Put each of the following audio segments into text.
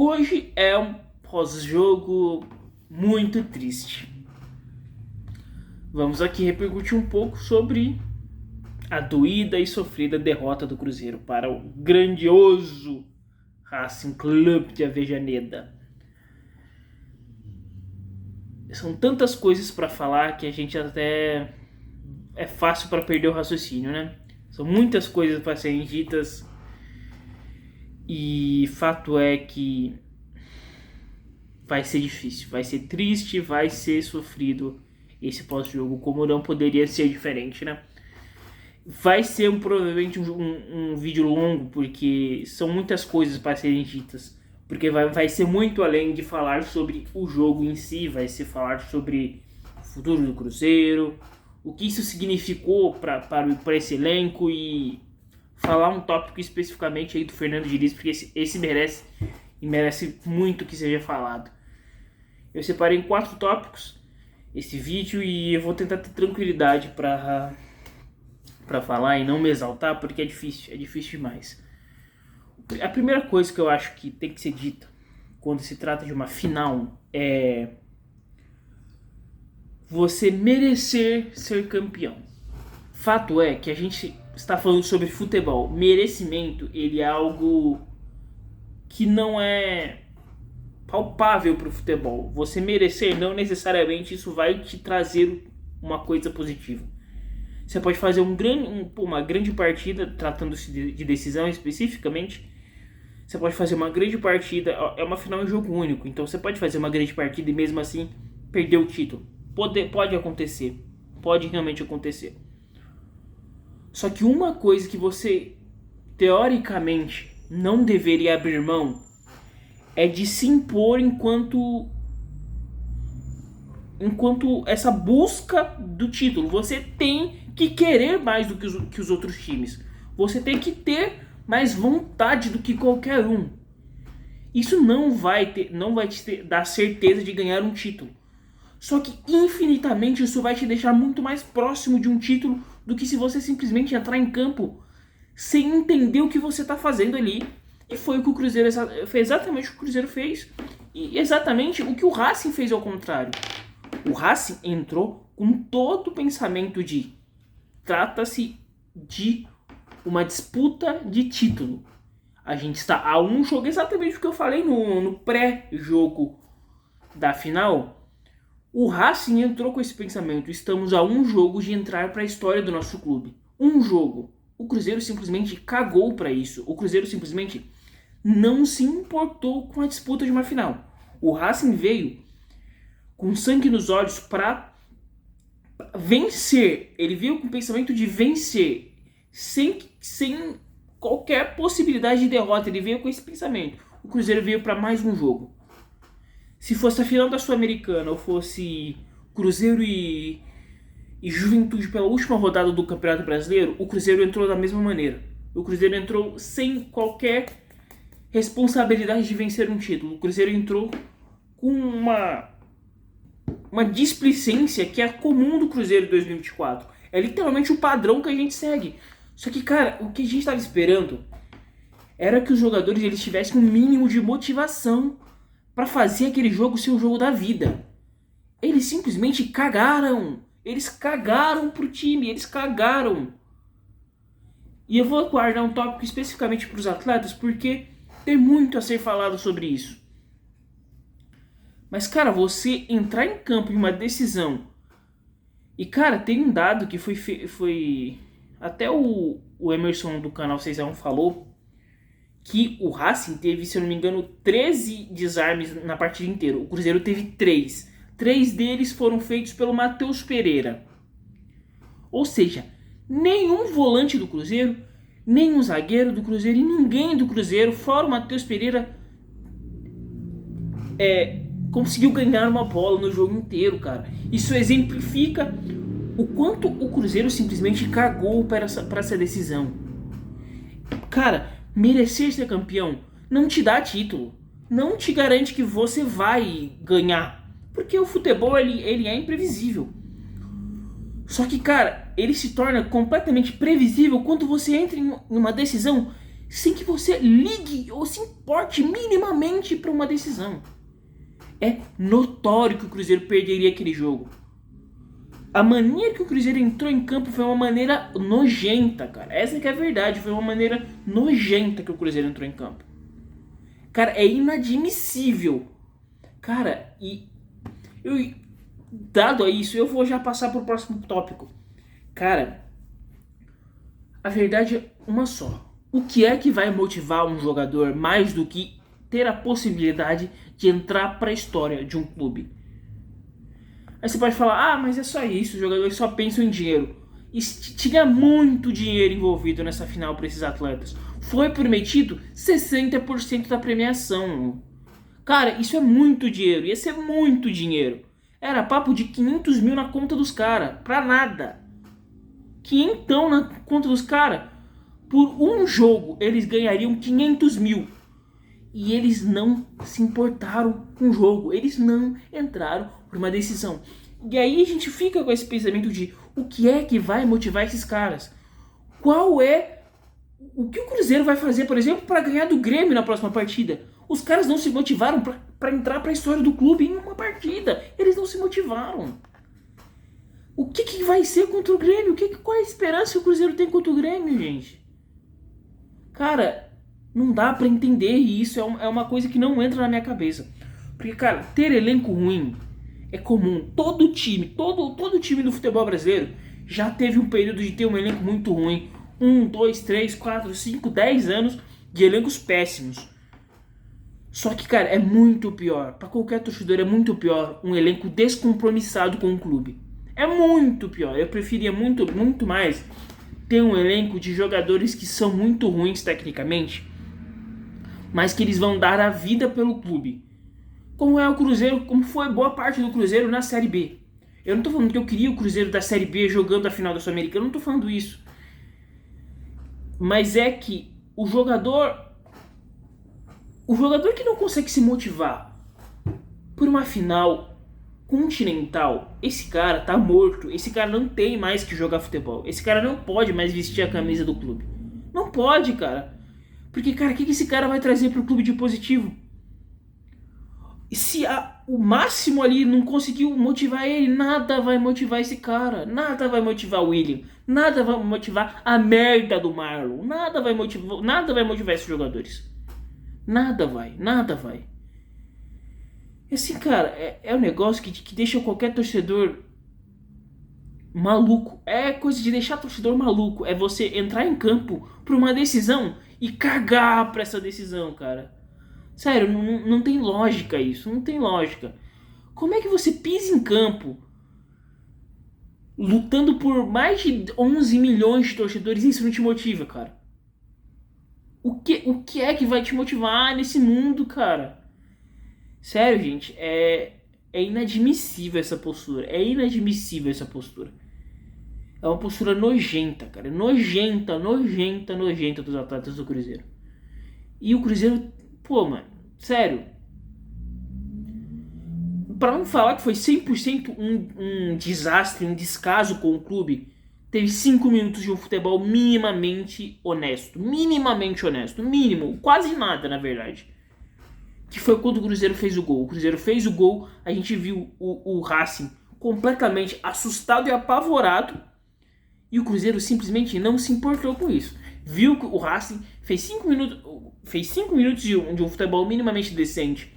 Hoje é um pós-jogo muito triste. Vamos aqui repercutir um pouco sobre a doída e sofrida derrota do Cruzeiro para o grandioso Racing Clube de Avejaneda. São tantas coisas para falar que a gente até é fácil para perder o raciocínio, né? São muitas coisas para serem ditas e fato é que vai ser difícil, vai ser triste, vai ser sofrido esse pós-jogo, como não poderia ser diferente, né? Vai ser provavelmente um vídeo longo, porque são muitas coisas para serem ditas. Porque vai ser muito além de falar sobre o jogo em si, vai ser falar sobre o futuro do Cruzeiro, o que isso significou para esse elenco e falar um tópico especificamente aí do Fernando Diniz, porque esse merece muito que seja falado. Eu separei em 4 tópicos esse vídeo e eu vou tentar ter tranquilidade para falar e não me exaltar, porque é difícil demais. A primeira coisa que eu acho que tem que ser dita quando se trata de uma final é você merecer ser campeão. Fato é que a gente está falando sobre futebol. Merecimento, ele é algo que não é palpável para o futebol. Você merecer, não necessariamente isso vai te trazer uma coisa positiva. Você pode fazer uma grande partida, tratando-se de decisão especificamente. Você pode fazer uma grande partida, é uma final em jogo único, então você pode fazer uma grande partida e mesmo assim perder o título. Pode acontecer, pode realmente acontecer. Só que uma coisa que você, teoricamente, não deveria abrir mão é de se impor enquanto essa busca do título. Você tem que querer mais do que os outros times. Você tem que ter mais vontade do que qualquer um. Isso não vai te dar certeza de ganhar um título. Só que infinitamente isso vai te deixar muito mais próximo de um título do que se você simplesmente entrar em campo sem entender o que você está fazendo ali. E foi o que o Cruzeiro foi exatamente o que o Cruzeiro fez. E exatamente o que o Racing fez ao contrário. O Racing entrou com todo o pensamento de trata-se de uma disputa de título. A gente está a um jogo, exatamente o que eu falei no pré-jogo da final. O Racing entrou com esse pensamento. Estamos a um jogo de entrar para a história do nosso clube. Um jogo. O Cruzeiro simplesmente cagou para isso. O Cruzeiro simplesmente não se importou com a disputa de uma final. O Racing veio com sangue nos olhos para vencer. Ele veio com o pensamento de vencer, sem qualquer possibilidade de derrota. Ele veio com esse pensamento. O Cruzeiro veio para mais um jogo. Se fosse a final da Sul-Americana ou fosse Cruzeiro e Juventude pela última rodada do Campeonato Brasileiro, o Cruzeiro entrou da mesma maneira. O Cruzeiro entrou sem qualquer responsabilidade de vencer um título. O Cruzeiro entrou com uma displicência que é comum do Cruzeiro de 2024. É literalmente o padrão que a gente segue. Só que, cara, o que a gente estava esperando era que os jogadores eles tivessem um mínimo de motivação para fazer aquele jogo ser o jogo da vida. Eles simplesmente cagaram. Eles cagaram pro time. Eles cagaram. E eu vou guardar um tópico especificamente para os atletas porque tem muito a ser falado sobre isso. Mas, cara, você entrar em campo em uma decisão. E, cara, tem um dado que foi até o Emerson do canal 6x1 falou que o Racing teve, se eu não me engano, 13 desarmes na partida inteira. O Cruzeiro teve 3. 3 deles foram feitos pelo Matheus Pereira. Ou seja, nenhum volante do Cruzeiro, nenhum zagueiro do Cruzeiro e ninguém do Cruzeiro, fora o Matheus Pereira, conseguiu ganhar uma bola no jogo inteiro, cara. Isso exemplifica o quanto o Cruzeiro simplesmente cagou para essa decisão. Cara, merecer ser campeão não te dá título. Não te garante que você vai ganhar. Porque o futebol ele é imprevisível. Só que, cara, ele se torna completamente previsível quando você entra em uma decisão sem que você ligue ou se importe minimamente para uma decisão. É notório que o Cruzeiro perderia aquele jogo. A maneira que o Cruzeiro entrou em campo foi uma maneira nojenta, cara. Essa que é a verdade, foi uma maneira nojenta que o Cruzeiro entrou em campo. Cara, é inadmissível. Cara, dado a isso, eu vou já passar pro próximo tópico. Cara, a verdade é uma só. O que é que vai motivar um jogador mais do que ter a possibilidade de entrar para a história de um clube? Aí você pode falar, mas é só isso, os jogadores só pensam em dinheiro. E tinha muito dinheiro envolvido nessa final para esses atletas. Foi prometido 60% da premiação. Cara, isso é muito dinheiro, ia ser muito dinheiro. Era papo de 500 mil na conta dos caras, pra nada. 500 na conta dos caras. Por um jogo, eles ganhariam 500 mil. E eles não se importaram com o jogo. Eles não entraram por uma decisão. E aí a gente fica com esse pensamento de o que é que vai motivar esses caras? Qual é o que o Cruzeiro vai fazer, por exemplo, para ganhar do Grêmio na próxima partida? Os caras não se motivaram para entrar para a história do clube em uma partida. Eles não se motivaram. O que vai ser contra o Grêmio? Qual é a esperança que o Cruzeiro tem contra o Grêmio, gente? Cara, não dá pra entender, e isso é uma coisa que não entra na minha cabeça. Porque, cara, ter elenco ruim é comum. Todo time do futebol brasileiro já teve um período de ter um elenco muito ruim. 1, 2, 3, 4, 5, 10 anos de elencos péssimos. Só que, cara, é muito pior. Pra qualquer torcedor é muito pior um elenco descompromissado com o clube. É muito pior. Eu preferia muito mais ter um elenco de jogadores que são muito ruins tecnicamente, mas que eles vão dar a vida pelo clube. Como é o Cruzeiro, como foi boa parte do Cruzeiro na Série B. Eu não tô falando que eu queria o Cruzeiro da Série B jogando a final da Sul-Americana, eu não tô falando isso. Mas é que o jogador que não consegue se motivar por uma final continental, esse cara tá morto. Esse cara não tem mais que jogar futebol. Esse cara não pode mais vestir a camisa do clube. Não pode, cara. Porque, cara, o que esse cara vai trazer pro clube de positivo? Se o máximo ali não conseguiu motivar ele, nada vai motivar esse cara. Nada vai motivar o William. Nada vai motivar a merda do Marlon. Nada vai motivar esses jogadores. Nada vai. Assim, cara, é um negócio que deixa qualquer torcedor maluco. É coisa de deixar o torcedor maluco. É você entrar em campo por uma decisão e cagar pra essa decisão, cara. Sério, não tem lógica isso. Não tem lógica. Como é que você pisa em campo lutando por mais de 11 milhões de torcedores e isso não te motiva, cara? O que é que vai te motivar nesse mundo, cara? Sério, gente, é inadmissível essa postura. É inadmissível essa postura. É uma postura nojenta, cara. Nojenta dos atletas do Cruzeiro. E o Cruzeiro, pô, mano, sério. Pra não falar que foi 100% um desastre, um descaso com o clube, teve 5 minutos de um futebol minimamente honesto. Mínimo, quase nada, na verdade. Que foi quando o Cruzeiro fez o gol. O Cruzeiro fez o gol, a gente viu o Racing completamente assustado e apavorado. E o Cruzeiro simplesmente não se importou com isso. Viu que o Racing fez 5 minutos de um futebol minimamente decente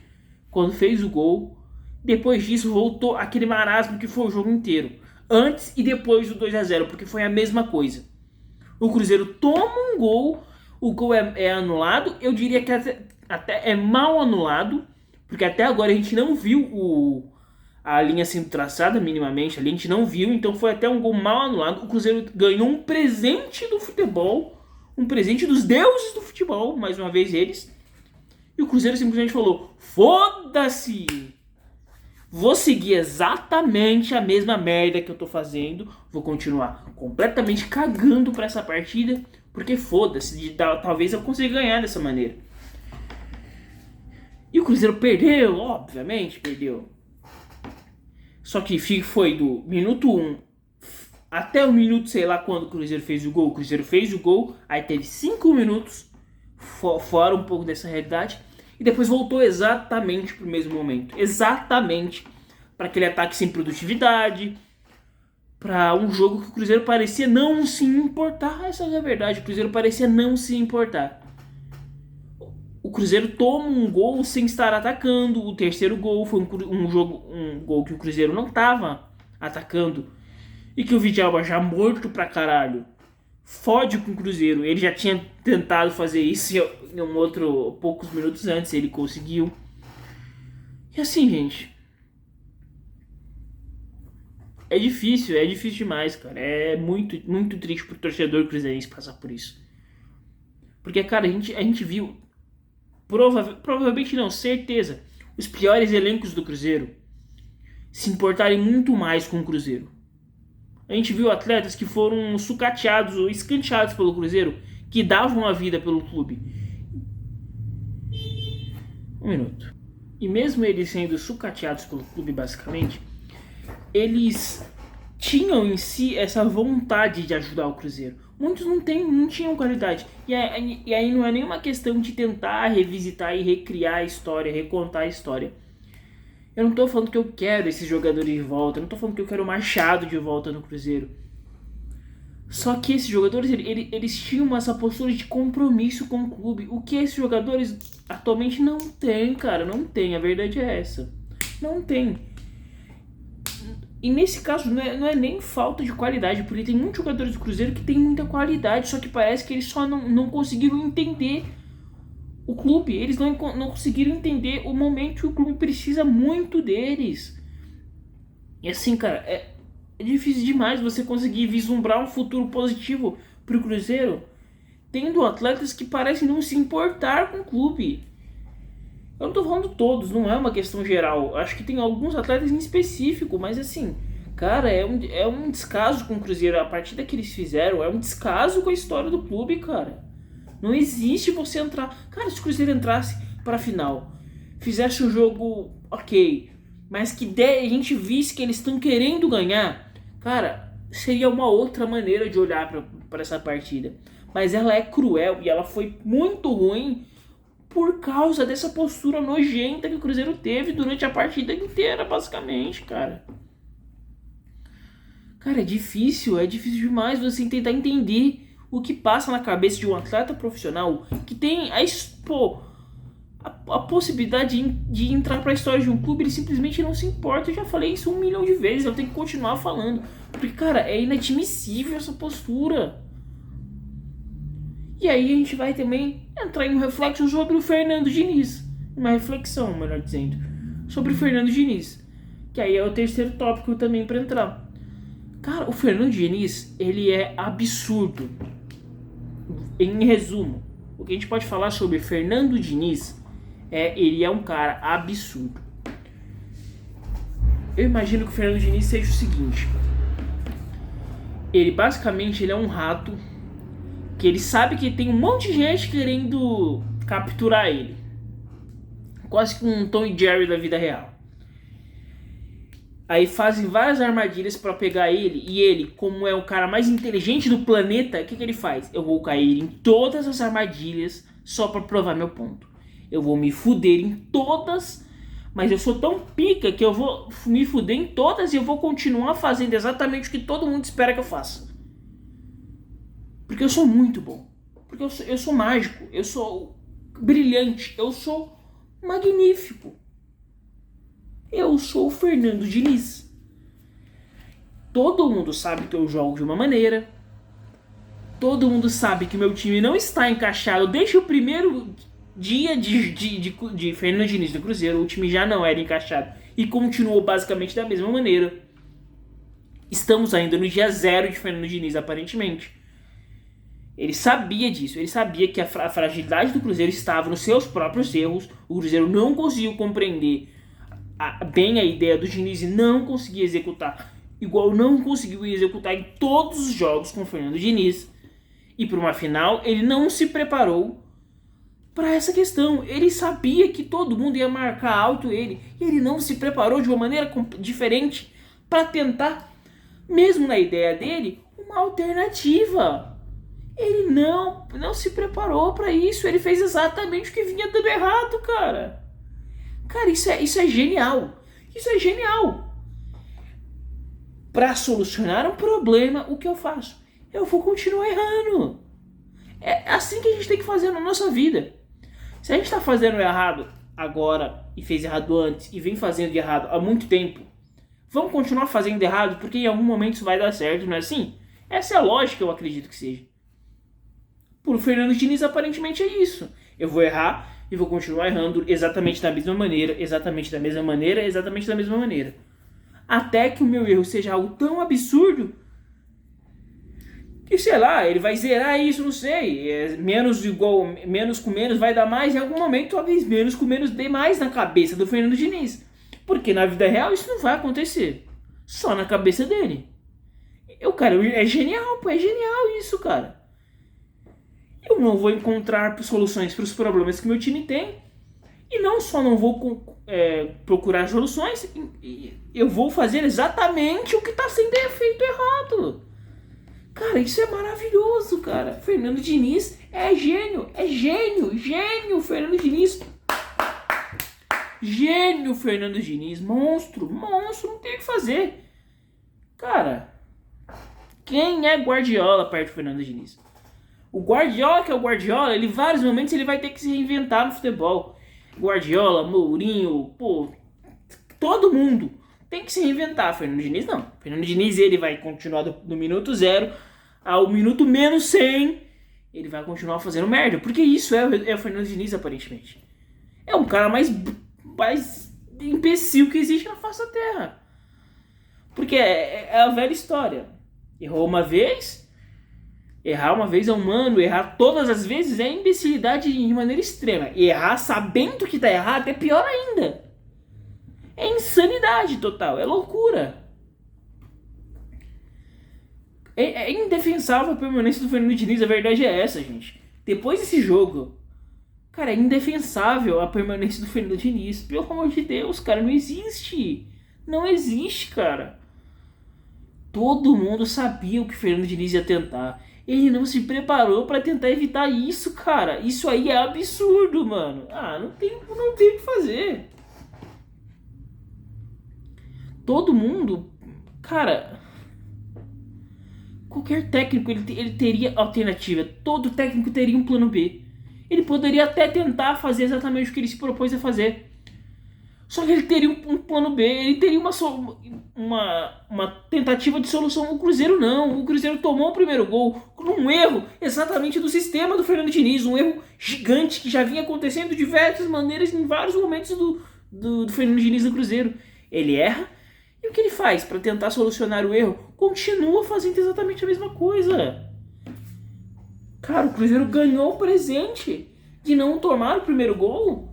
quando fez o gol. Depois disso voltou aquele marasmo que foi o jogo inteiro. Antes e depois do 2-0, porque foi a mesma coisa. O Cruzeiro toma um gol, o gol é anulado. Eu diria que até é mal anulado, porque até agora a gente não viu a linha sendo traçada minimamente, a gente não viu, então foi até um gol mal anulado. O Cruzeiro ganhou um presente do futebol, um presente dos deuses do futebol, mais uma vez eles, e o Cruzeiro simplesmente falou, foda-se, vou seguir exatamente a mesma merda que eu tô fazendo, vou continuar completamente cagando pra essa partida, porque foda-se, talvez eu consiga ganhar dessa maneira. E o Cruzeiro perdeu, obviamente perdeu. Só que foi do minuto 1 até o minuto, sei lá quando o Cruzeiro fez o gol. O Cruzeiro fez o gol, aí teve 5 minutos fora um pouco dessa realidade e depois voltou exatamente para o mesmo momento, exatamente para aquele ataque sem produtividade, para um jogo que o Cruzeiro parecia não se importar. Essa é a verdade, o Cruzeiro parecia não se importar. O Cruzeiro toma um gol sem estar atacando. O terceiro gol foi um gol que o Cruzeiro não estava atacando e que o Vidalba, já morto pra caralho, fode com o Cruzeiro. Ele já tinha tentado fazer isso em um outro, poucos minutos antes, ele conseguiu. E assim, gente, é difícil demais, cara. É muito, muito triste pro torcedor cruzeirense passar por isso. Porque, cara, a gente viu, provavelmente não, certeza, os piores elencos do Cruzeiro se importarem muito mais com o Cruzeiro. A gente viu atletas que foram sucateados ou escanteados pelo Cruzeiro, que davam a vida pelo clube. Um minuto. E mesmo eles sendo sucateados pelo clube, basicamente, eles tinham em si essa vontade de ajudar o Cruzeiro. Muitos não tinham qualidade. E aí não é nenhuma questão de tentar revisitar e recriar a história, recontar a história. Eu não tô falando que eu quero esses jogadores de volta, eu não tô falando que eu quero o Machado de volta no Cruzeiro. Só que esses jogadores, eles tinham essa postura de compromisso com o clube, o que esses jogadores atualmente não têm, cara, não tem, a verdade é essa. Não tem. E nesse caso não é nem falta de qualidade, porque tem muitos jogadores do Cruzeiro que tem muita qualidade, só que parece que eles só não conseguiram entender o clube. Eles não conseguiram entender o momento que o clube precisa muito deles. E assim, cara, é difícil demais você conseguir vislumbrar um futuro positivo pro Cruzeiro, tendo atletas que parecem não se importar com o clube. Eu não tô falando todos, não é uma questão geral. Acho que tem alguns atletas em específico, mas assim, cara, é um descaso com o Cruzeiro. A partida que eles fizeram é um descaso com a história do clube, cara. Não existe você entrar... Cara, se o Cruzeiro entrasse pra final, fizesse um jogo ok, mas que a gente visse que eles estão querendo ganhar, cara, seria uma outra maneira de olhar pra essa partida. Mas ela é cruel e ela foi muito ruim por causa dessa postura nojenta que o Cruzeiro teve durante a partida inteira, basicamente, cara. Cara, é difícil demais você tentar entender o que passa na cabeça de um atleta profissional que tem a possibilidade de entrar para a história de um clube. Ele simplesmente não se importa. Eu já falei isso 1 milhão de vezes, eu tenho que continuar falando, porque, cara, é inadmissível essa postura. E aí a gente vai também entrar em um reflexo sobre o Fernando Diniz, uma reflexão, melhor dizendo, sobre o Fernando Diniz, que aí é o terceiro tópico também para entrar. Cara, o Fernando Diniz, ele é absurdo. Em resumo, o que a gente pode falar sobre Fernando Diniz ele é um cara absurdo. Eu imagino que o Fernando Diniz seja o seguinte: ele basicamente é um rato que ele sabe que tem um monte de gente querendo capturar ele, quase que um Tom e Jerry da vida real. Aí fazem várias armadilhas para pegar ele, e ele, como é o cara mais inteligente do planeta, o que ele faz? Eu vou cair em todas as armadilhas só para provar meu ponto. Eu vou me fuder em todas, mas eu sou tão pica que eu vou me fuder em todas e eu vou continuar fazendo exatamente o que todo mundo espera que eu faça. Porque eu sou muito bom. Porque eu sou mágico, eu sou brilhante, eu sou magnífico. Eu sou o Fernando Diniz. Todo mundo sabe que eu jogo de uma maneira. Todo mundo sabe que meu time não está encaixado desde o primeiro dia de Fernando Diniz do Cruzeiro. O time já não era encaixado e continuou basicamente da mesma maneira. Estamos ainda no dia 0 de Fernando Diniz, aparentemente. Ele sabia disso, ele sabia que a fragilidade do Cruzeiro estava nos seus próprios erros. O Cruzeiro não conseguiu compreender bem a ideia do Diniz e não conseguia executar, igual não conseguiu executar em todos os jogos com o Fernando Diniz. E para uma final, ele não se preparou para essa questão. Ele sabia que todo mundo ia marcar alto ele, e ele não se preparou de uma maneira diferente para tentar, mesmo na ideia dele, uma alternativa. Ele não não se preparou pra isso. Ele fez exatamente o que vinha dando errado, cara. Cara, isso é genial. Isso é genial. Pra solucionar um problema, o que eu faço? Eu vou continuar errando. É assim que a gente tem que fazer na nossa vida. Se a gente tá fazendo errado agora e fez errado antes e vem fazendo de errado há muito tempo, vamos continuar fazendo errado porque em algum momento isso vai dar certo, não é assim? Essa é a lógica, eu acredito que seja. Por Fernando Diniz, aparentemente é isso. Eu vou errar e vou continuar errando exatamente da mesma maneira, exatamente da mesma maneira, exatamente da mesma maneira. Até que o meu erro seja algo tão absurdo que, sei lá, ele vai zerar isso, não sei. Menos igual, menos com menos vai dar mais. Em algum momento, talvez menos com menos dê mais na cabeça do Fernando Diniz. Porque na vida real isso não vai acontecer. Só na cabeça dele. Cara, é genial, pô, é genial isso, cara. Eu não vou encontrar soluções para os problemas que meu time tem. E não só não vou procurar soluções, eu vou fazer exatamente o que está sendo feito errado. Cara, isso é maravilhoso, cara. Fernando Diniz é gênio, gênio, Fernando Diniz. Gênio, Fernando Diniz, monstro, não tem o que fazer. Cara, quem é Guardiola perto do Fernando Diniz? O Guardiola, que é o Guardiola, ele em vários momentos ele vai ter que se reinventar no futebol. Guardiola, Mourinho, pô, todo mundo tem que se reinventar. Fernando Diniz não. Fernando Diniz ele vai continuar do minuto 0 ao minuto menos 100. Ele vai continuar fazendo merda. Porque isso é o Fernando Diniz, aparentemente. É um cara mais imbecil que existe na face da Terra. Porque é a velha história. Errou uma vez. Errar uma vez é humano, errar todas as vezes é imbecilidade de maneira extrema. E errar sabendo que tá errado é pior ainda. É insanidade total, é loucura. É indefensável a permanência do Fernando Diniz, a verdade é essa, gente. Depois desse jogo, cara, é indefensável a permanência do Fernando Diniz. Pelo amor de Deus, cara, não existe. Não existe, cara. Todo mundo sabia o que o Fernando Diniz ia tentar. Ele não se preparou pra tentar evitar isso, cara. Isso aí é absurdo, mano. Não tem o que fazer. Todo mundo... Cara... Qualquer técnico, ele teria alternativa. Todo técnico teria um plano B. Ele poderia até tentar fazer exatamente o que ele se propôs a fazer. Só que ele teria um plano B, ele teria uma tentativa de solução. O Cruzeiro não. O Cruzeiro tomou o primeiro gol num erro exatamente do sistema do Fernando Diniz. Um erro gigante que já vinha acontecendo de diversas maneiras em vários momentos do Fernando Diniz do Cruzeiro. Ele erra e o que ele faz para tentar solucionar o erro? Continua fazendo exatamente a mesma coisa. Cara, o Cruzeiro ganhou o presente de não tomar o primeiro gol.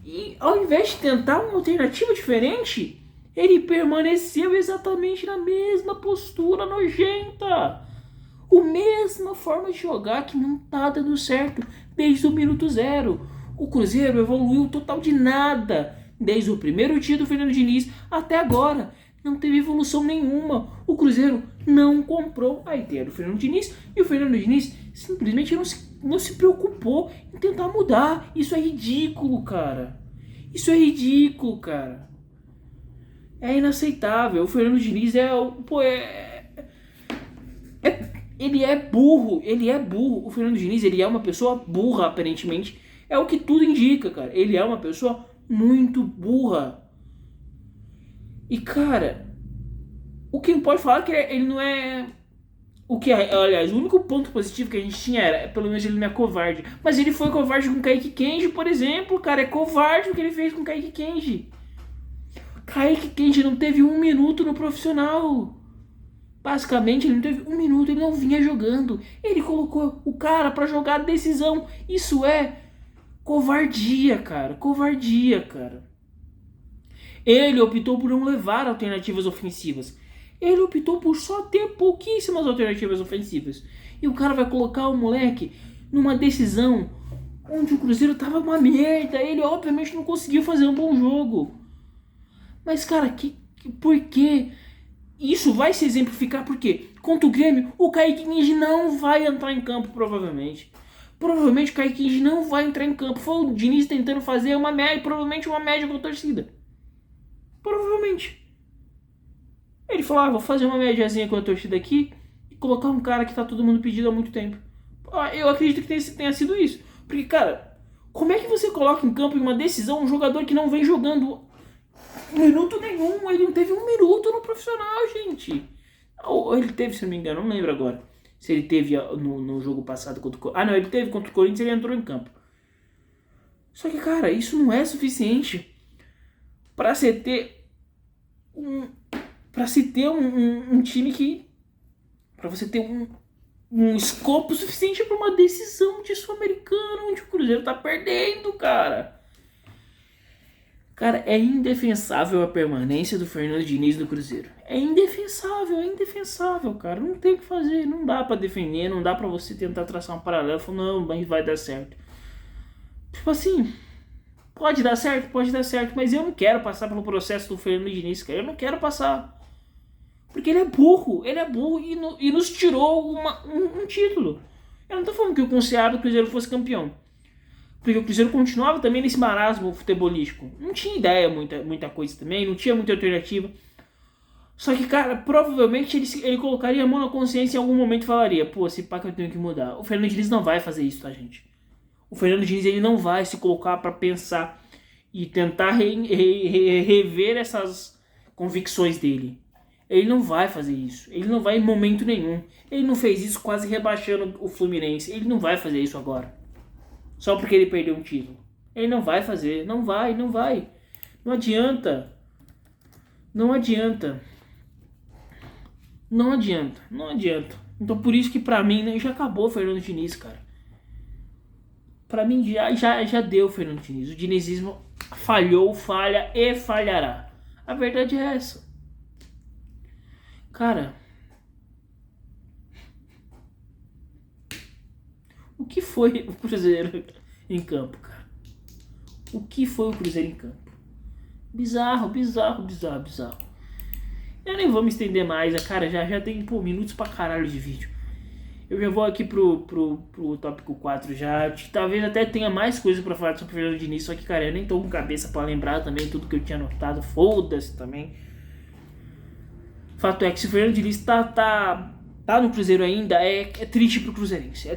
E ao invés de tentar uma alternativa diferente, ele permaneceu exatamente na mesma postura nojenta. A mesma forma de jogar que não tá dando certo desde o minuto 0. O Cruzeiro evoluiu total de nada. Desde o primeiro dia do Fernando Diniz até agora. Não teve evolução nenhuma. O Cruzeiro não comprou a ideia do Fernando Diniz. E o Fernando Diniz simplesmente não se preocupou em tentar mudar. Isso é ridículo, cara. Isso é ridículo, cara. É inaceitável. O Fernando Diniz ele é burro. Ele é burro. O Fernando Diniz, ele é uma pessoa burra, aparentemente. É o que tudo indica, cara. Ele é uma pessoa muito burra. E, cara, o que pode falar é que ele não é... Aliás, o único ponto positivo que a gente tinha era, pelo menos ele não é covarde. Mas ele foi covarde com o Kaique Kenji, por exemplo, cara. É covarde o que ele fez com o Kaique Kenji. Kaique Kenji não teve 1 minuto no profissional. Basicamente, ele não teve 1 minuto, ele não vinha jogando. Ele colocou o cara pra jogar a decisão. Isso é covardia, cara. Covardia, cara. Ele optou por não levar alternativas ofensivas. Ele optou por só ter pouquíssimas alternativas ofensivas. E o cara vai colocar o moleque numa decisão onde o Cruzeiro tava uma merda. Ele obviamente não conseguiu fazer um bom jogo. Mas, cara, por quê? Isso vai se exemplificar porque contra o Grêmio, o Kaique Kenji não vai entrar em campo, provavelmente. Provavelmente o Kaique não vai entrar em campo. Foi o Diniz tentando fazer uma média, provavelmente uma média com a torcida. Provavelmente. Ele falou, vou fazer uma médiazinha com a torcida aqui e colocar um cara que tá todo mundo pedindo há muito tempo. Eu acredito que tenha sido isso. Porque, cara, como é que você coloca em campo em uma decisão um jogador que não vem jogando minuto nenhum? Ele não teve um minuto no profissional, gente. Ou ele teve, se não me engano, não lembro agora. Se ele teve no jogo passado contra o Corinthians. Não, ele teve contra o Corinthians e ele entrou em campo. Só que, cara, isso não é suficiente pra se ter um time que... Pra você ter um escopo suficiente para uma decisão de Sul-Americano, onde o Cruzeiro tá perdendo, cara. Cara, é indefensável a permanência do Fernando Diniz no Cruzeiro. É indefensável, cara. Não tem o que fazer, não dá pra defender, não dá pra você tentar traçar um paralelo, falar, não, mas vai dar certo. Tipo assim, pode dar certo, mas eu não quero passar pelo processo do Fernando Diniz, cara. Eu não quero passar. Porque ele é burro e nos tirou um título. Eu não tô falando que o considerado o Cruzeiro fosse campeão. Porque o Cruzeiro continuava também nesse marasmo futebolístico. Não tinha ideia, muita coisa também, não tinha muita alternativa. Só que, cara, provavelmente ele colocaria a mão na consciência em algum momento e falaria, pô, esse pá que eu tenho que mudar. O Fernando Diniz não vai fazer isso, tá, gente? O Fernando Diniz, ele não vai se colocar pra pensar e tentar rever essas convicções dele. Ele não vai fazer isso. Ele não vai em momento nenhum. Ele não fez isso quase rebaixando o Fluminense. Ele não vai fazer isso agora. Só porque ele perdeu um título. Ele não vai fazer. Não vai. Não adianta. Então por isso que pra mim, né, já acabou o Fernando Diniz, cara. Pra mim já deu o Fernando Diniz. O dinizismo falhou, falha e falhará. A verdade é essa. Cara, o que foi o Cruzeiro em campo, cara? O que foi o Cruzeiro em campo? Bizarro. Eu nem vou me estender mais, cara, já tem minutos pra caralho de vídeo. Eu já vou aqui pro tópico 4 já. Talvez até tenha mais coisa pra falar sobre o Fernando Diniz, só que, cara, eu nem tô com cabeça pra lembrar também tudo que eu tinha anotado. Foda-se também. Fato é que se o Fernando Diniz tá no Cruzeiro ainda, é triste pro Cruzeirense.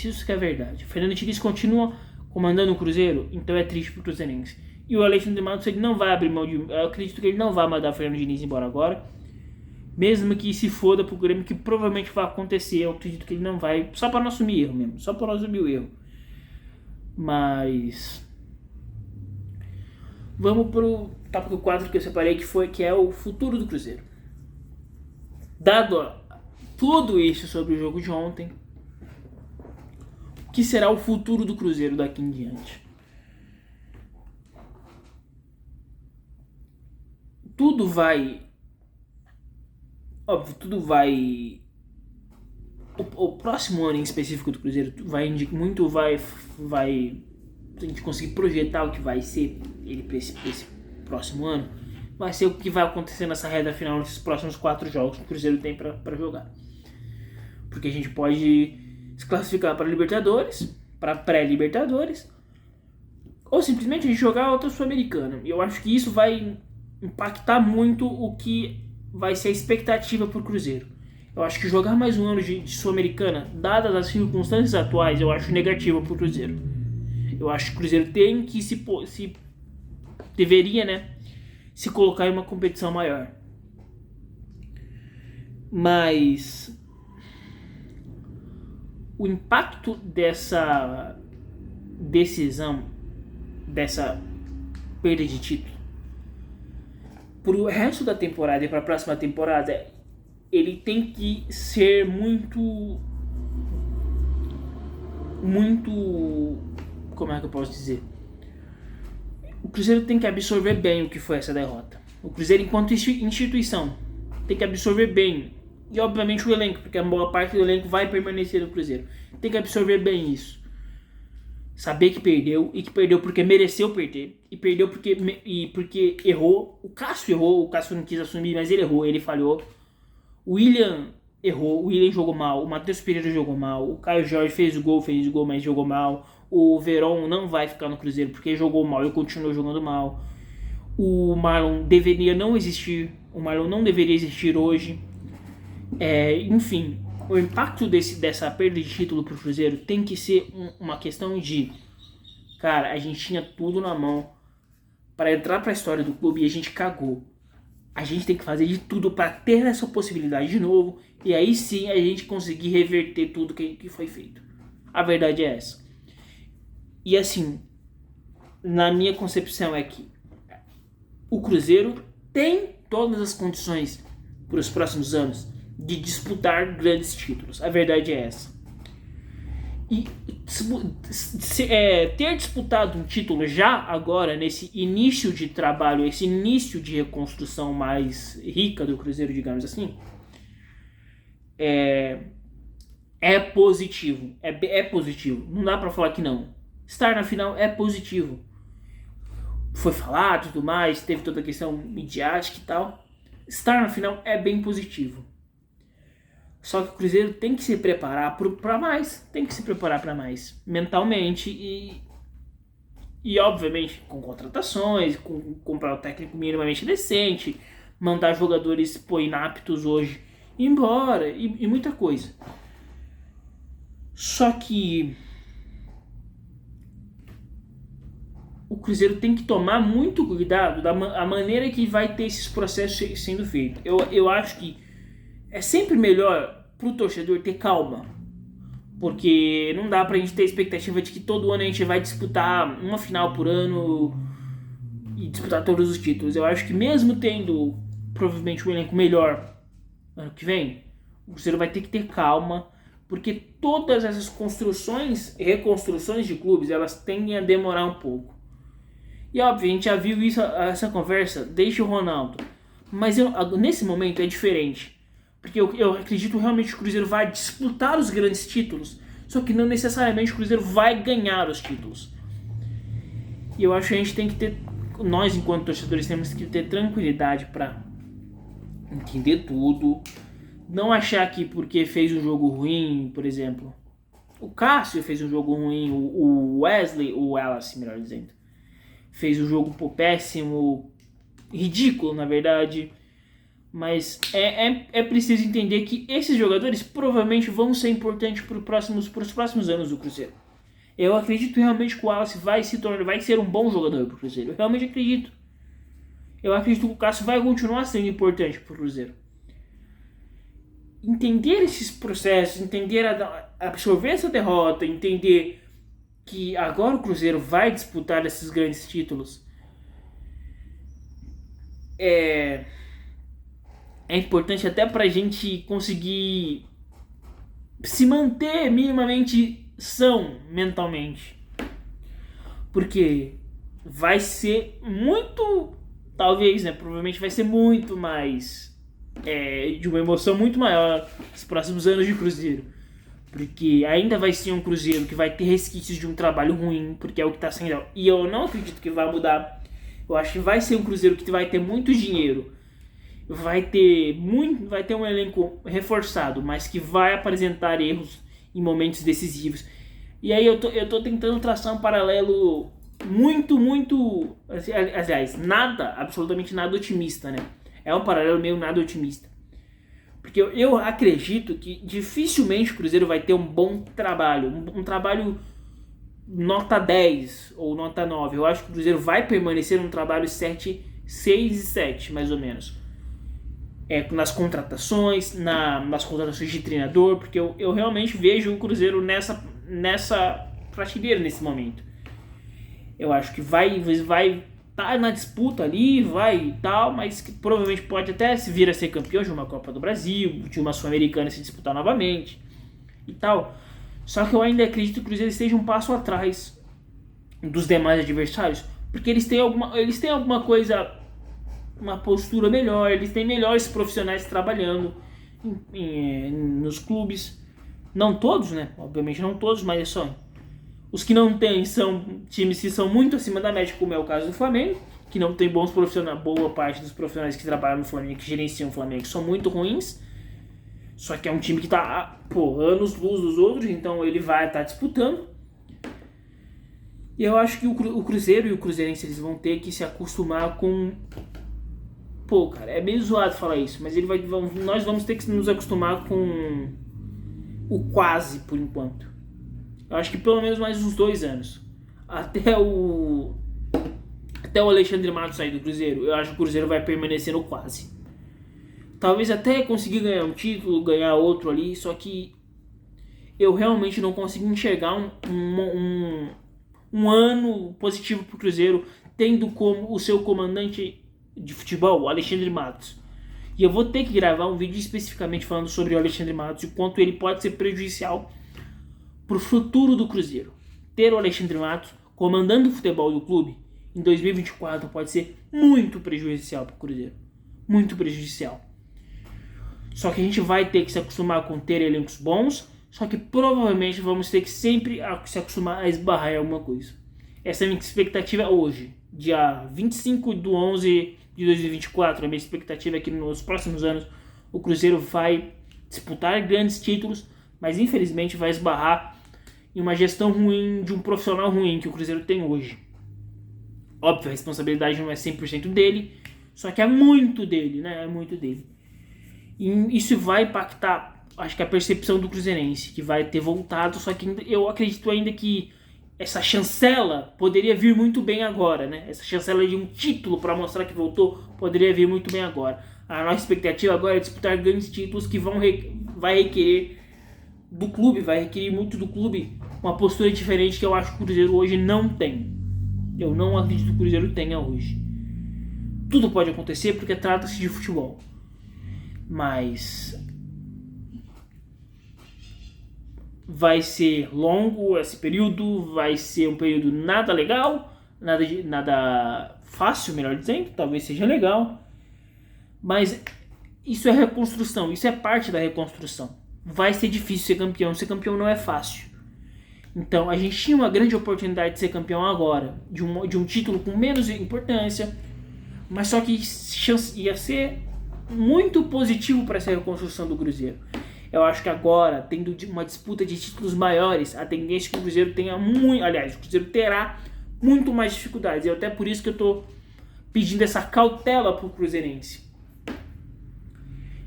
Isso que é verdade. O Fernando Diniz continua comandando o Cruzeiro, então é triste pro Cruzeirense. E o Alexandre Matos, ele não vai abrir mão de... Eu acredito que ele não vai mandar o Fernando Diniz embora agora. Mesmo que se foda pro Grêmio, que provavelmente vai acontecer. Eu acredito que ele não vai, só pra não assumir erro mesmo. Só pra não assumir o erro. Mas... vamos pro tópico 4 que eu separei, que é o futuro do Cruzeiro. Dado tudo isso sobre o jogo de ontem, o que será o futuro do Cruzeiro daqui em diante? Tudo vai... Óbvio, tudo vai... O próximo ano em específico do Cruzeiro vai a gente conseguir projetar o que vai ser ele para esse próximo ano. Vai ser o que vai acontecer nessa reta final, nesses próximos 4 jogos que o Cruzeiro tem para jogar. Porque a gente pode se classificar para Libertadores, para pré-Libertadores, ou simplesmente a gente jogar outra Sul-Americana. E eu acho que isso vai impactar muito o que vai ser a expectativa para o Cruzeiro. Eu acho que jogar mais um ano de Sul-Americana, dadas as circunstâncias atuais, eu acho negativo para o Cruzeiro. Eu acho que o Cruzeiro tem que deveria, né, se colocar em uma competição maior. Mas o impacto dessa decisão, dessa perda de título, pro resto da temporada e para a próxima temporada, ele tem que ser muito, como é que eu posso dizer? O Cruzeiro tem que absorver bem o que foi essa derrota. O Cruzeiro, enquanto instituição, tem que absorver bem. E obviamente o elenco, porque a boa parte do elenco vai permanecer no Cruzeiro. Tem que absorver bem isso. Saber que perdeu, e que perdeu porque mereceu perder, e perdeu porque errou. O Cássio errou, o Cássio não quis assumir, mas ele errou, ele falhou. O William errou, o Willian jogou mal, o Matheus Pereira jogou mal, o Caio Jorge fez o gol, mas jogou mal, o Verón não vai ficar no Cruzeiro porque jogou mal e continuou jogando mal, o Marlon deveria não existir, o Marlon não deveria existir hoje, enfim, o impacto dessa perda de título pro Cruzeiro tem que ser uma questão de, cara, a gente tinha tudo na mão para entrar para a história do clube e a gente cagou. A gente tem que fazer de tudo para ter essa possibilidade de novo e aí sim a gente conseguir reverter tudo que foi feito. A verdade é essa. E assim, na minha concepção é que o Cruzeiro tem todas as condições para os próximos anos de disputar grandes títulos. A verdade é essa. E ter disputado um título já agora, nesse início de trabalho, esse início de reconstrução mais rica do Cruzeiro, digamos assim, é positivo. É positivo. Não dá pra falar que não. Estar na final é positivo. Foi falado e tudo mais, teve toda a questão midiática e tal. Estar na final é bem positivo. Só que o Cruzeiro tem que se preparar para mais. Tem que se preparar para mais. Mentalmente e obviamente com contratações, com comprar o técnico minimamente decente, mandar jogadores inaptos hoje embora e muita coisa. Só que o Cruzeiro tem que tomar muito cuidado da maneira que vai ter esses processos sendo feitos. Eu acho que é sempre melhor pro torcedor ter calma, porque não dá pra gente ter expectativa de que todo ano a gente vai disputar uma final por ano e disputar todos os títulos. Eu acho que mesmo tendo provavelmente um elenco melhor ano que vem, o Cruzeiro vai ter que ter calma, porque todas essas construções e reconstruções de clubes, elas tendem a demorar um pouco. E óbvio, a gente já viu essa conversa desde o Ronaldo, mas nesse momento é diferente. Porque eu acredito realmente que o Cruzeiro vai disputar os grandes títulos, só que não necessariamente o Cruzeiro vai ganhar os títulos. E eu acho que a gente tem que ter, nós enquanto torcedores temos que ter tranquilidade para entender tudo, não achar que porque fez um jogo ruim, por exemplo, o Cássio fez um jogo ruim, o Wesley, o Wallace, melhor dizendo, fez um jogo péssimo, ridículo na verdade. Mas é preciso entender que esses jogadores provavelmente vão ser importantes para os próximos anos do Cruzeiro. Eu acredito realmente que o Wallace vai ser um bom jogador para o Cruzeiro. Eu realmente acredito. Eu acredito que o Cássio vai continuar sendo importante para o Cruzeiro. Entender esses processos, absorver essa derrota, entender que agora o Cruzeiro vai disputar esses grandes títulos é importante até pra gente conseguir se manter minimamente são mentalmente. Porque vai ser muito, talvez, né? Provavelmente vai ser muito mais, de uma emoção muito maior nos próximos anos de Cruzeiro. Porque ainda vai ser um Cruzeiro que vai ter resquícios de um trabalho ruim, porque é o que tá sendo. E eu não acredito que vai mudar. Eu acho que vai ser um Cruzeiro que vai ter muito dinheiro. Vai ter um elenco reforçado, mas que vai apresentar erros em momentos decisivos. E aí eu tô tentando traçar um paralelo muito, aliás, absolutamente nada otimista, né? É um paralelo meio nada otimista. Porque eu acredito que dificilmente o Cruzeiro vai ter um bom trabalho, um trabalho nota 10 ou nota 9. Eu acho que o Cruzeiro vai permanecer num trabalho 6 e 7, mais ou menos. Nas contratações, nas contratações de treinador, porque eu realmente vejo o Cruzeiro nessa prateleira nesse momento. Eu acho que vai estar na disputa ali, vai e tal, mas que provavelmente pode até vir a ser campeão de uma Copa do Brasil, de uma Sul-Americana se disputar novamente e tal. Só que eu ainda acredito que o Cruzeiro esteja um passo atrás dos demais adversários, porque eles têm alguma coisa, uma postura melhor, eles têm melhores profissionais trabalhando nos clubes. Não todos, né? Obviamente não todos, mas é só. Os que não têm são times que são muito acima da média, como é o caso do Flamengo, que não tem bons profissionais, boa parte dos profissionais que trabalham no Flamengo, que gerenciam o Flamengo, são muito ruins. Só que é um time que tá, anos-luz dos outros, então ele vai estar disputando. E eu acho que o Cruzeiro e o Cruzeirense eles vão ter que se acostumar com... cara, é meio zoado falar isso, mas nós vamos ter que nos acostumar com o quase, por enquanto. Eu acho que pelo menos mais uns 2 anos. Até o Alexandre Matos sair do Cruzeiro, eu acho que o Cruzeiro vai permanecer no quase. Talvez até conseguir ganhar um título, ganhar outro ali, só que eu realmente não consigo enxergar um ano positivo pro Cruzeiro, tendo como o seu comandante de futebol, o Alexandre Matos. E eu vou ter que gravar um vídeo especificamente falando sobre o Alexandre Matos e o quanto ele pode ser prejudicial pro futuro do Cruzeiro. Ter o Alexandre Matos comandando o futebol do clube em 2024 pode ser muito prejudicial pro Cruzeiro. Muito prejudicial. Só que a gente vai ter que se acostumar com ter elencos bons, só que provavelmente vamos ter que sempre se acostumar a esbarrar em alguma coisa. Essa é a minha expectativa hoje, dia 25/11 de 2024. A minha expectativa é que nos próximos anos o Cruzeiro vai disputar grandes títulos, mas infelizmente vai esbarrar em uma gestão ruim de um profissional ruim que o Cruzeiro tem hoje. Óbvio, a responsabilidade não é 100% dele, só que é muito dele, né? É muito dele. E isso vai impactar, acho que a percepção do cruzeirense, que vai ter voltado, só que eu acredito ainda que essa chancela poderia vir muito bem agora, né? Essa chancela de um título para mostrar que voltou poderia vir muito bem agora. A nossa expectativa agora é disputar grandes títulos que vai requerer do clube, vai requerer muito do clube uma postura diferente que eu acho que o Cruzeiro hoje não tem. Eu não acredito que o Cruzeiro tenha hoje. Tudo pode acontecer porque trata-se de futebol. Mas vai ser longo esse período, vai ser um período nada legal, nada fácil, melhor dizendo, talvez seja legal, mas isso é reconstrução, isso é parte da reconstrução. Vai ser difícil ser campeão não é fácil. Então a gente tinha uma grande oportunidade de ser campeão agora, de um título com menos importância, mas só que ia ser muito positivo para essa reconstrução do Cruzeiro. Eu acho que agora, tendo uma disputa de títulos maiores, a tendência é que o Cruzeiro tenha muito... Aliás, o Cruzeiro terá muito mais dificuldades. E até por isso que eu estou pedindo essa cautela para o cruzeirense.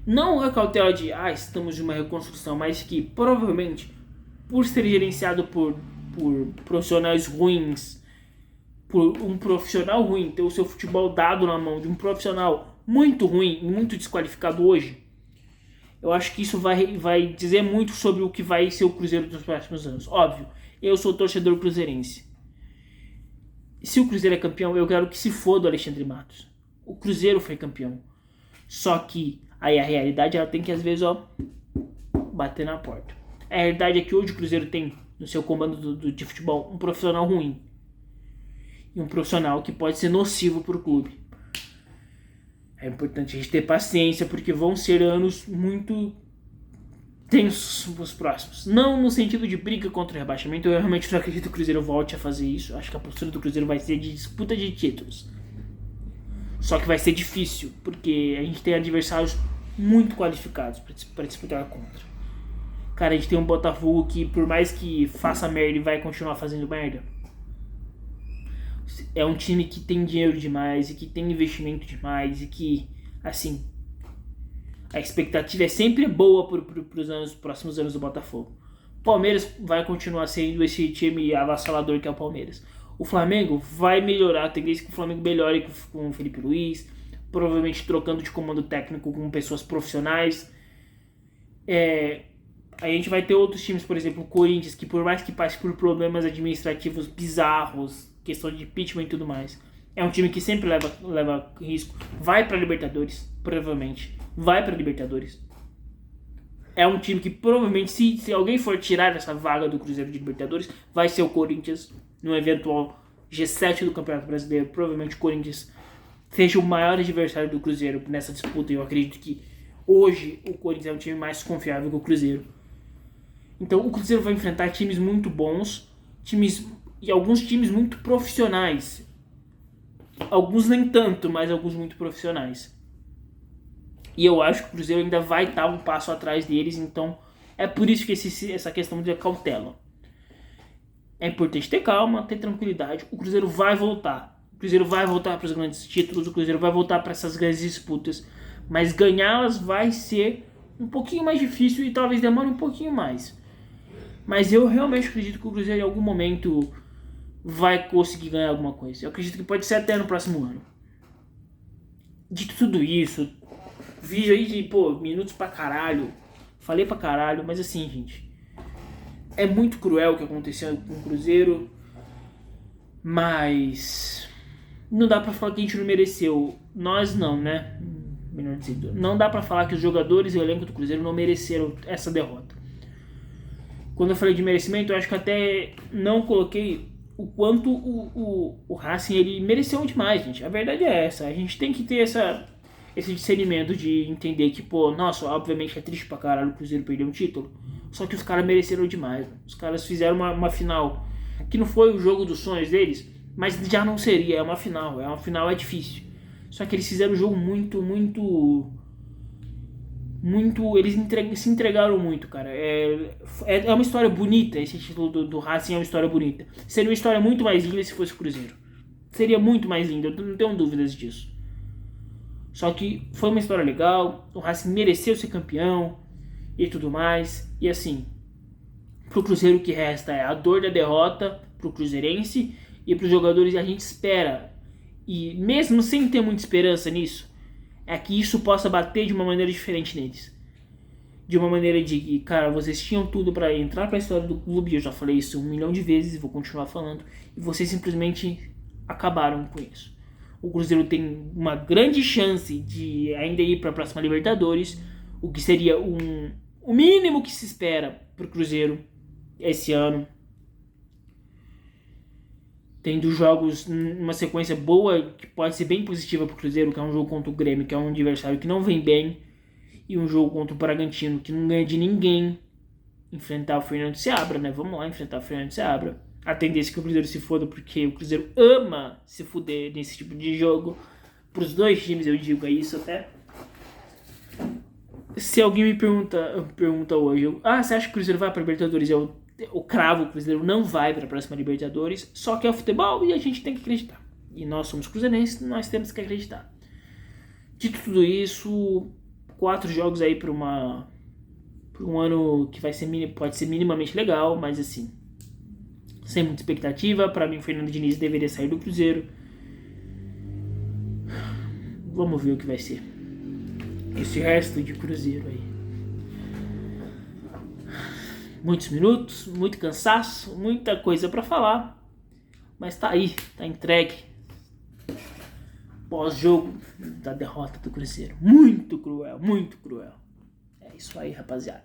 Não a cautela de, estamos em uma reconstrução, mas que provavelmente, por ser gerenciado por profissionais ruins, por um profissional ruim ter o seu futebol dado na mão de um profissional muito ruim e muito desqualificado hoje, eu acho que isso vai dizer muito sobre o que vai ser o Cruzeiro dos próximos anos. Óbvio, eu sou torcedor cruzeirense. Se o Cruzeiro é campeão, eu quero que se foda o Alexandre Matos. O Cruzeiro foi campeão. Só que aí a realidade ela tem que às vezes bater na porta. A realidade é que hoje o Cruzeiro tem no seu comando de futebol um profissional ruim. E um profissional que pode ser nocivo para o clube. É importante a gente ter paciência, porque vão ser anos muito tensos os próximos. Não no sentido de briga contra o rebaixamento, eu realmente não acredito que o Cruzeiro volte a fazer isso. Acho que a postura do Cruzeiro vai ser de disputa de títulos. Só que vai ser difícil, porque a gente tem adversários muito qualificados para disputar contra. Cara, a gente tem um Botafogo que, por mais que faça merda, ele vai continuar fazendo merda. É um time que tem dinheiro demais e que tem investimento demais e que, assim, a expectativa é sempre boa para os próximos anos do Botafogo. O Palmeiras vai continuar sendo esse time avassalador que é o Palmeiras. O Flamengo vai melhorar, a tendência é que o Flamengo melhore com o Felipe Luiz, provavelmente trocando de comando técnico com pessoas profissionais. A gente vai ter outros times, por exemplo, o Corinthians, que por mais que passe por problemas administrativos bizarros, questão de impeachment e tudo mais, é um time que sempre leva risco. Vai pra Libertadores, provavelmente. Vai pra Libertadores. É um time que provavelmente, se alguém for tirar essa vaga do Cruzeiro de Libertadores, vai ser o Corinthians, no eventual G7 do Campeonato Brasileiro. Provavelmente o Corinthians seja o maior adversário do Cruzeiro nessa disputa. E eu acredito que hoje o Corinthians é um time mais confiável que o Cruzeiro. Então o Cruzeiro vai enfrentar times muito bons, e alguns times muito profissionais. Alguns nem tanto, mas alguns muito profissionais. E eu acho que o Cruzeiro ainda vai estar um passo atrás deles, então é por isso que essa questão de cautela. É importante ter calma, ter tranquilidade. O Cruzeiro vai voltar. O Cruzeiro vai voltar para os grandes títulos, o Cruzeiro vai voltar para essas grandes disputas, mas ganhá-las vai ser um pouquinho mais difícil e talvez demore um pouquinho mais. Mas eu realmente acredito que o Cruzeiro em algum momento vai conseguir ganhar alguma coisa. Eu acredito que pode ser até no próximo ano. Dito tudo isso, vídeo aí de, minutos pra caralho. Falei pra caralho, mas assim, gente, é muito cruel o que aconteceu com o Cruzeiro, mas não dá pra falar que a gente não mereceu. Nós não, né? Melhor dizendo, não dá pra falar que os jogadores e o elenco do Cruzeiro não mereceram essa derrota. Quando eu falei de merecimento, eu acho que até não coloquei o quanto o Racing ele mereceu demais, gente. A verdade é essa. A gente tem que ter esse discernimento de entender que, nossa, obviamente é triste pra caralho o Cruzeiro perder um título. Só que os caras mereceram demais. Os caras fizeram uma final que não foi o jogo dos sonhos deles, mas já não seria. É uma final. É uma final, é difícil. Só que eles fizeram um jogo muito. Eles se entregaram muito, cara. É uma história bonita. Esse título do Racing é uma história bonita. Seria uma história muito mais linda se fosse o Cruzeiro. Seria muito mais linda, eu não tenho dúvidas disso. Só que foi uma história legal. O Racing mereceu ser campeão e tudo mais. E assim, pro Cruzeiro o que resta é a dor da derrota pro cruzeirense e pros jogadores. A gente espera, e mesmo sem ter muita esperança nisso, é que isso possa bater de uma maneira diferente neles. De uma maneira de que, cara, vocês tinham tudo pra entrar pra história do clube, eu já falei isso 1 milhão de vezes e vou continuar falando, e vocês simplesmente acabaram com isso. O Cruzeiro tem uma grande chance de ainda ir pra próxima Libertadores, o que seria o mínimo que se espera pro Cruzeiro esse ano. Tendo jogos, uma sequência boa, que pode ser bem positiva pro Cruzeiro, que é um jogo contra o Grêmio, que é um adversário que não vem bem, e um jogo contra o Bragantino, que não ganha de ninguém. Enfrentar o Fernando Seabra, né? Vamos lá enfrentar o Fernando Seabra. A tendência é que o Cruzeiro se foda, porque o Cruzeiro ama se fuder nesse tipo de jogo. Pros dois times eu digo isso até. Se alguém me pergunta hoje, você acha que o Cruzeiro vai pra Libertadores? O cravo, o Cruzeiro não vai para a próxima Libertadores, só que é o futebol e a gente tem que acreditar. E nós somos cruzeirenses, nós temos que acreditar. Dito tudo isso, 4 jogos aí para um ano que pode ser minimamente legal, mas assim, sem muita expectativa. Para mim, o Fernando Diniz deveria sair do Cruzeiro. Vamos ver o que vai ser esse resto de Cruzeiro aí. Muitos minutos, muito cansaço, muita coisa pra falar, mas tá aí, tá entregue. Pós-jogo da derrota do Cruzeiro. Muito cruel, muito cruel. É isso aí, rapaziada.